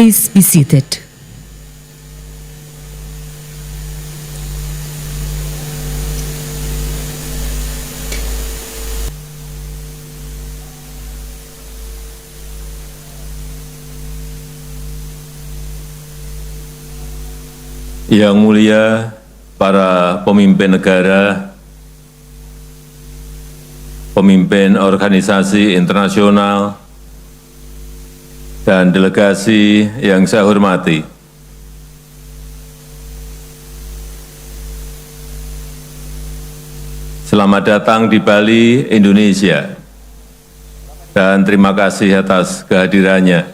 Please be seated. Yang mulia para pemimpin negara, pemimpin organisasi internasional, dan delegasi yang saya hormati. Selamat datang di Bali, Indonesia, dan terima kasih atas kehadirannya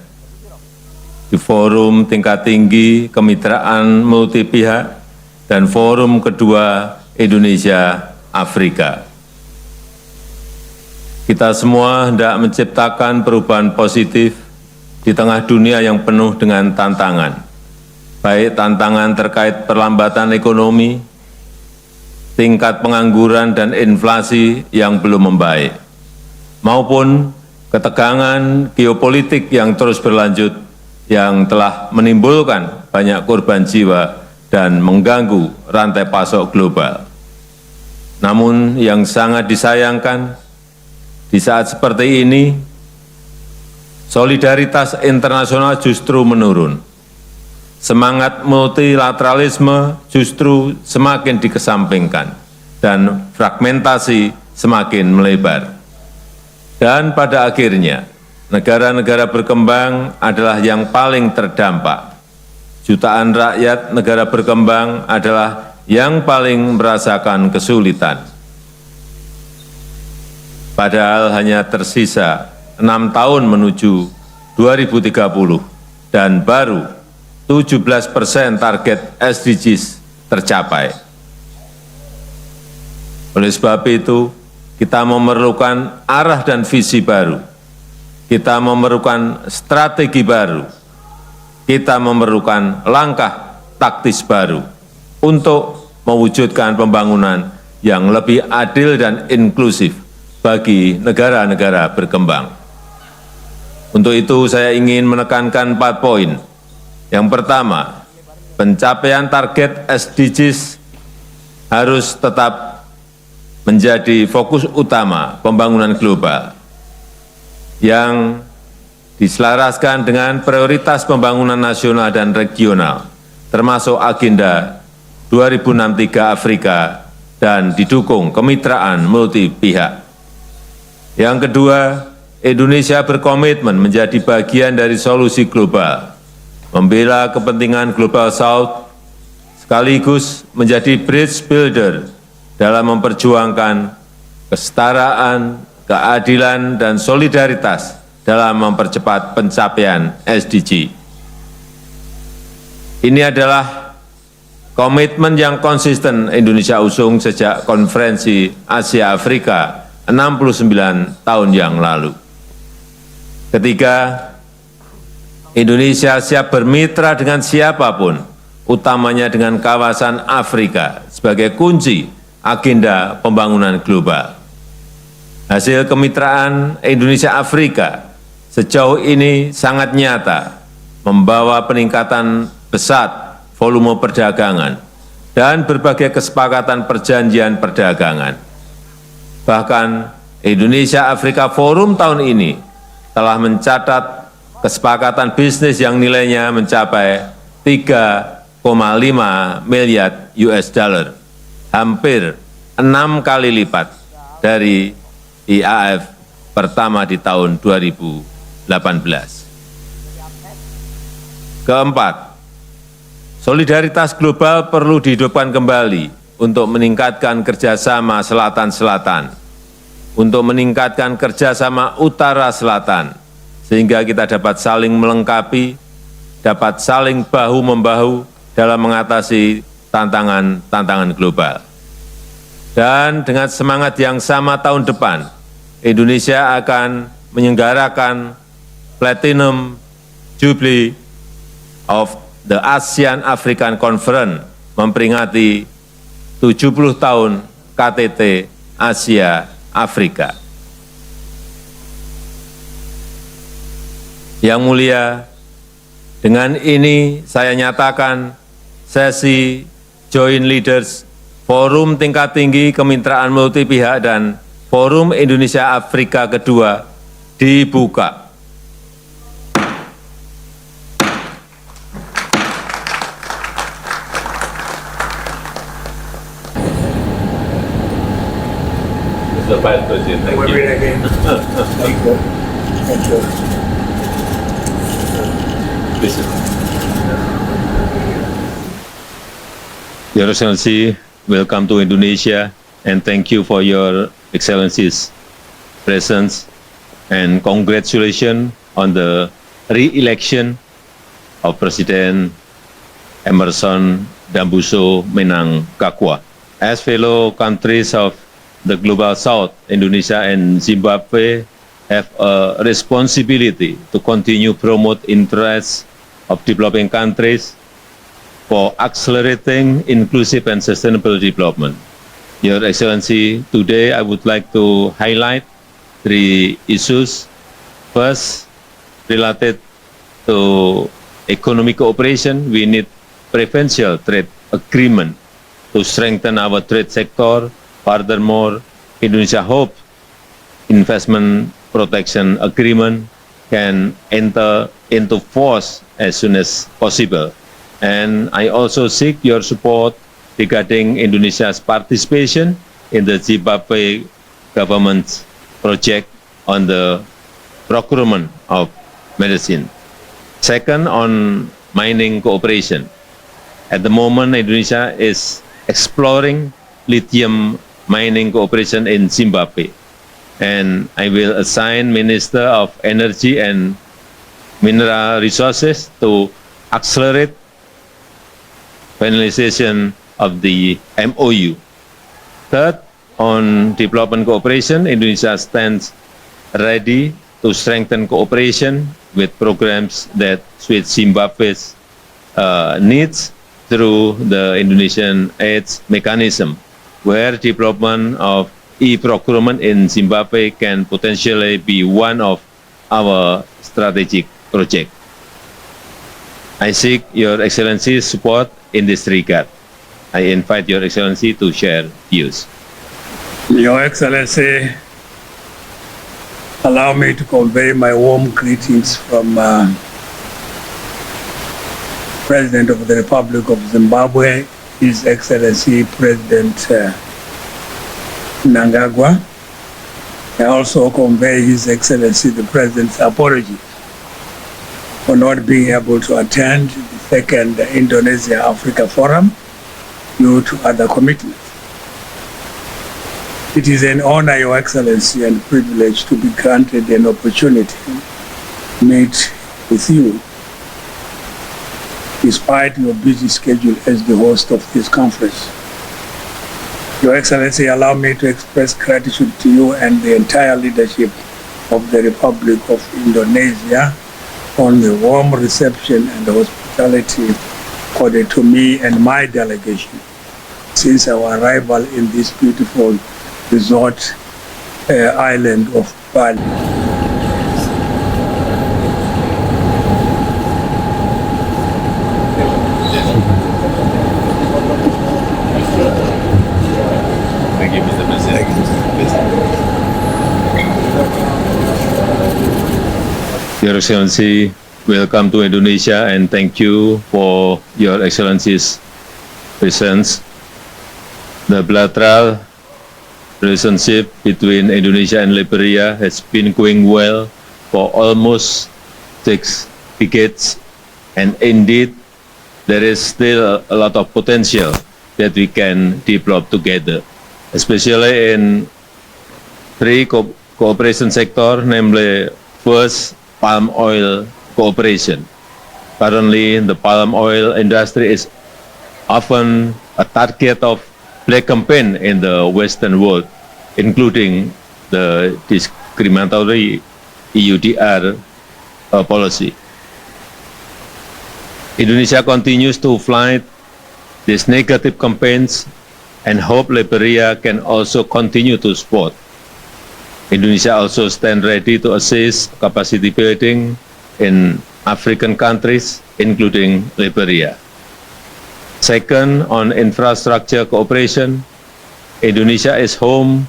di Forum Tingkat Tinggi Kemitraan Multi Pihak dan Forum kedua Indonesia-Afrika. Kita semua hendak menciptakan perubahan positif di tengah dunia yang penuh dengan tantangan, baik tantangan terkait perlambatan ekonomi, tingkat pengangguran dan inflasi yang belum membaik, maupun ketegangan geopolitik yang terus berlanjut yang telah menimbulkan banyak korban jiwa dan mengganggu rantai pasok global. Namun yang sangat disayangkan, di saat seperti ini, solidaritas internasional justru menurun. Semangat multilateralisme justru semakin dikesampingkan dan fragmentasi semakin melebar. Dan pada akhirnya, negara-negara berkembang adalah yang paling terdampak. Jutaan rakyat negara berkembang adalah yang paling merasakan kesulitan. Padahal hanya tersisa 6 tahun menuju 2030 dan baru 17% target SDGs tercapai. Oleh sebab itu, kita memerlukan arah dan visi baru. Kita memerlukan strategi baru, kita memerlukan langkah taktis baru untuk mewujudkan pembangunan yang lebih adil dan inklusif bagi negara-negara berkembang. Untuk itu saya ingin menekankan 4 poin. Yang pertama, pencapaian target SDGs harus tetap menjadi fokus utama pembangunan global yang diselaraskan dengan prioritas pembangunan nasional dan regional, termasuk agenda 2063 Afrika dan didukung kemitraan multi pihak. Yang kedua, Indonesia berkomitmen menjadi bagian dari solusi global, membela kepentingan Global South, sekaligus menjadi bridge builder dalam memperjuangkan kesetaraan, keadilan, dan solidaritas dalam mempercepat pencapaian SDG. Ini adalah komitmen yang konsisten Indonesia usung sejak Konferensi Asia Afrika 69 tahun yang lalu. Ketiga, Indonesia siap bermitra dengan siapapun, utamanya dengan kawasan Afrika sebagai kunci agenda pembangunan global. Hasil kemitraan Indonesia-Afrika sejauh ini sangat nyata, membawa peningkatan pesat volume perdagangan dan berbagai kesepakatan perjanjian perdagangan. Bahkan Indonesia-Afrika Forum tahun ini telah mencatat kesepakatan bisnis yang nilainya mencapai 3,5 miliar US dollar, hampir 6 kali lipat dari IAF pertama di tahun 2018. Keempat, solidaritas global perlu dihidupkan kembali untuk meningkatkan kerjasama Selatan-Selatan, untuk meningkatkan kerjasama Utara-Selatan, sehingga kita dapat saling melengkapi, dapat saling bahu-membahu dalam mengatasi tantangan-tantangan global. Dan dengan semangat yang sama tahun depan, Indonesia akan menyelenggarakan Platinum Jubilee of the ASEAN African Conference, memperingati 70 tahun KTT Asia Afrika. Yang mulia, Dengan ini saya nyatakan sesi Joint Leaders Forum Tingkat Tinggi Kemitraan Multipihak dan Forum Indonesia Afrika kedua dibuka. Mr. Vice President, thank you. Thank you. Thank you. Your Excellency, welcome to Indonesia and thank you for your Excellency's presence and congratulations on the re-election of President Emerson Dambuso Mnangagwa. As fellow countries of the Global South, Indonesia and Zimbabwe have a responsibility to continue promote interests of developing countries for accelerating inclusive and sustainable development. Your Excellency, today I would like to highlight 3 issues. First, related to economic cooperation, we need preferential trade agreement to strengthen our trade sector. Furthermore, Indonesia hopes investment protection agreement can enter into force as soon as possible. And I also seek your support regarding Indonesia's participation in the Zimbabwe government's project on the procurement of medicine. Second, on mining cooperation. At the moment, Indonesia is exploring lithium mining cooperation in Zimbabwe. And I will assign Minister of Energy and Mineral Resources to accelerate finalization of the MOU. Third, on development cooperation, Indonesia stands ready to strengthen cooperation with programs that suit Zimbabwe's needs through the Indonesian AIDS mechanism, where development of e-procurement in Zimbabwe can potentially be one of our strategic projects. I seek Your Excellency's support in this regard. I invite Your Excellency to share views. Your Excellency, allow me to convey my warm greetings from President of the Republic of Zimbabwe, His Excellency President Mnangagwa. I also convey His Excellency the President's apology for not being able to attend the second Indonesia-Africa Forum due to other commitments. It is an honor, Your Excellency, and privilege to be granted an opportunity to meet with you, despite your busy schedule as the host of this conference. Your Excellency, allow me to express gratitude to you and the entire leadership of the Republic of Indonesia on the warm reception and hospitality accorded to me and my delegation since our arrival in this beautiful resort island of Bali. Thank you, Mr. President. Your Excellency, welcome to Indonesia and thank you for Your Excellency's presence. The bilateral relationship between Indonesia and Liberia has been going well for almost 6 decades, and indeed there is still a lot of potential that we can develop together, especially in 3 cooperation sector, namely first, palm oil cooperation. Currently, the palm oil industry is often a target of black campaign in the Western world, including the discriminatory EUDR policy. Indonesia continues to fight these negative campaigns and hope Liberia can also continue to support. Indonesia also stands ready to assist capacity building in African countries, including Liberia. Second, on infrastructure cooperation, Indonesia is home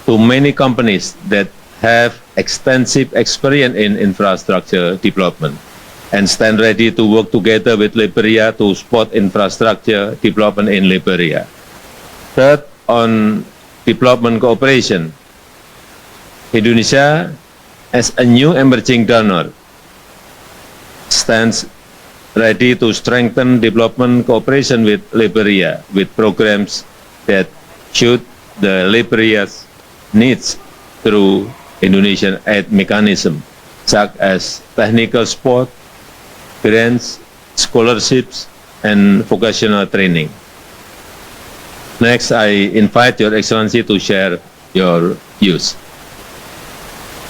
to many companies that have extensive experience in infrastructure development and stand ready to work together with Liberia to support infrastructure development in Liberia. Third, on development cooperation, Indonesia, as a new emerging donor, stands ready to strengthen development cooperation with Liberia with programs that suit the Liberia's needs through Indonesian aid mechanism, such as technical support, grants, scholarships, and vocational training. Next, I invite Your Excellency to share your views.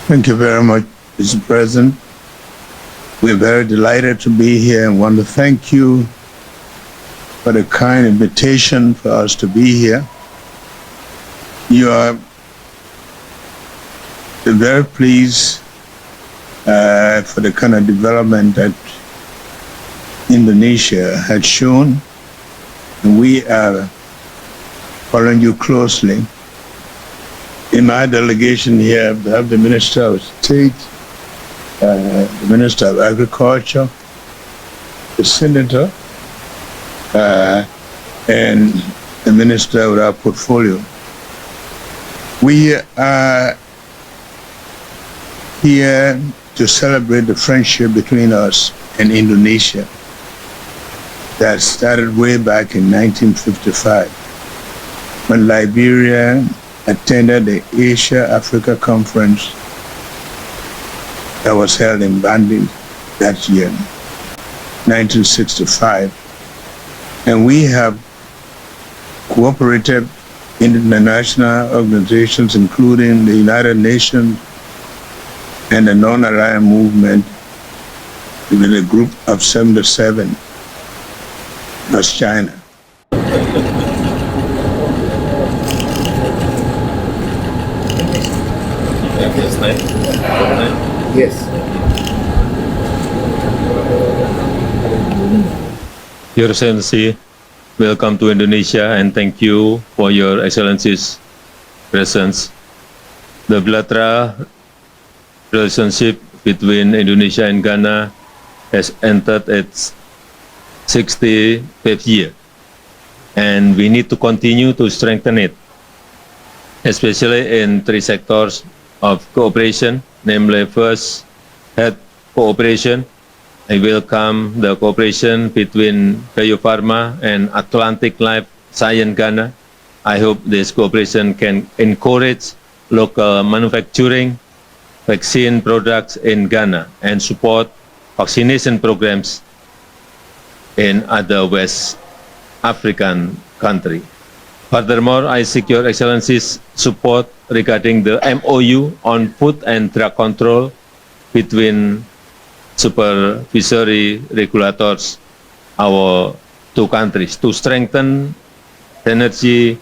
Thank you very much, Mr. President. We're very delighted to be here and want to thank you for the kind invitation for us to be here. You are very pleased for the kind of development that Indonesia had shown, and we are following you closely. In my delegation here, we have the Minister of State, the Minister of Agriculture, the Senator, and the Minister of our portfolio. We are here to celebrate the friendship between us and Indonesia that started way back in 1955 when Liberia attended the Asia-Africa Conference that was held in Bandi that year, 1965. And we have cooperated in international organizations, including the United Nations and the Non-Aligned Movement, with a group of 77, plus China. Yes. Your Excellency, welcome to Indonesia and thank you for Your Excellency's presence. The bilateral relationship between Indonesia and Ghana has entered its 65th year, and we need to continue to strengthen it, especially in three sectors of cooperation, namely first, health cooperation. I welcome the cooperation between Bio Farma and Atlantic Life Science Ghana. I hope this cooperation can encourage local manufacturing, vaccine products in Ghana, and support vaccination programs in other West African countries. Furthermore, I seek Your Excellency's support regarding the MOU on food and drug control between supervisory regulators, our two countries, to strengthen the synergy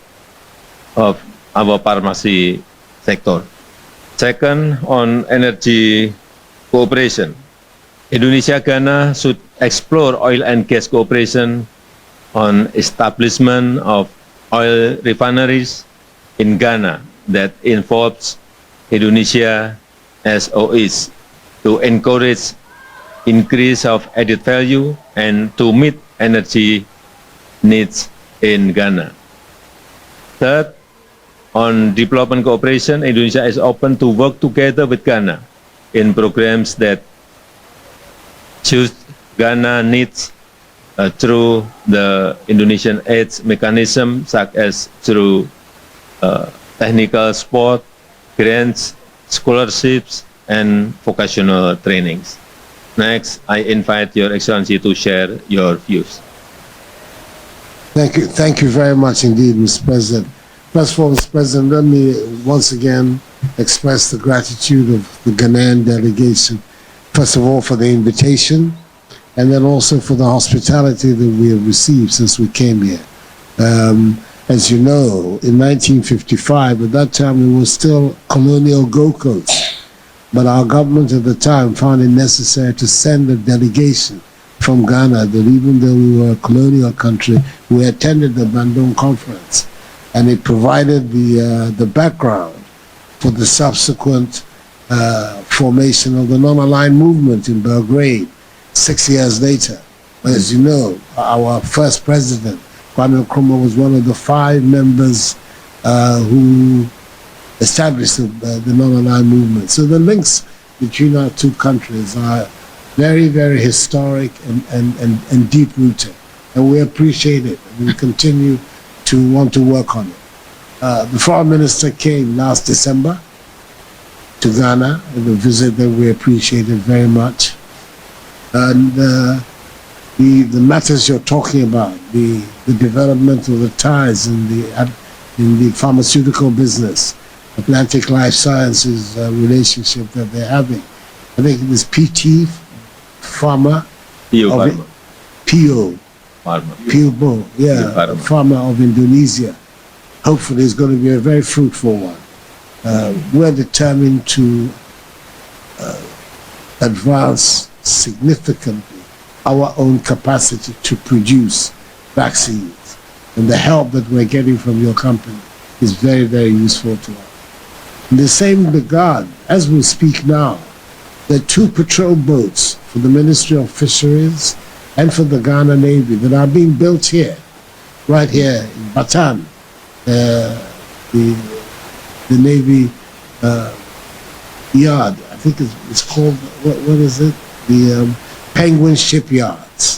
of our pharmacy sector. Second, on energy cooperation, Indonesia-Ghana should explore oil and gas cooperation on establishment of oil refineries in Ghana that involves Indonesia as OIS to encourage increase of added value and to meet energy needs in Ghana. Third, on development cooperation, Indonesia is open to work together with Ghana in programs that suit Ghana needs through the Indonesian aid mechanism, such as through technical support, grants, scholarships, and vocational trainings. Next, I invite Your Excellency to share your views. Thank you very much indeed, Mr. President. First of all, Mr. President, let me once again express the gratitude of the Ghanaian delegation, first of all for the invitation, and then also for the hospitality that we have received since we came here. As you know, in 1955, at that time it was still colonial Gold Coast. but our government at the time found it necessary to send a delegation from Ghana that even though we were a colonial country, we attended the Bandung Conference, and it provided the background for the subsequent formation of the non-aligned movement in Belgrade 6 years later. As you know, our first president, Kwame Nkrumah, was one of the 5 members who established the non-aligned movement. So the links between our two countries are very, very historic and deep-rooted, and we appreciate it. We continue to want to work on it. The foreign minister came last December to Ghana, and a visit that we appreciated very much. And the matters you're talking about, the development of the ties in the pharmaceutical business, Atlantic Life Sciences relationship that they're having. I think it is PT Pharma. PO Pharma, yeah, Pharma of Indonesia. Hopefully it's going to be a very fruitful one. We're determined to advance significantly our own capacity to produce vaccines, and the help that we're getting from your company is very, very useful to us. In the same regard, as we speak now, there are 2 patrol boats for the Ministry of Fisheries and for the Ghana Navy that are being built here, right here in Batam. The Navy yard, I think it's called, what is it? The Penguin Shipyards.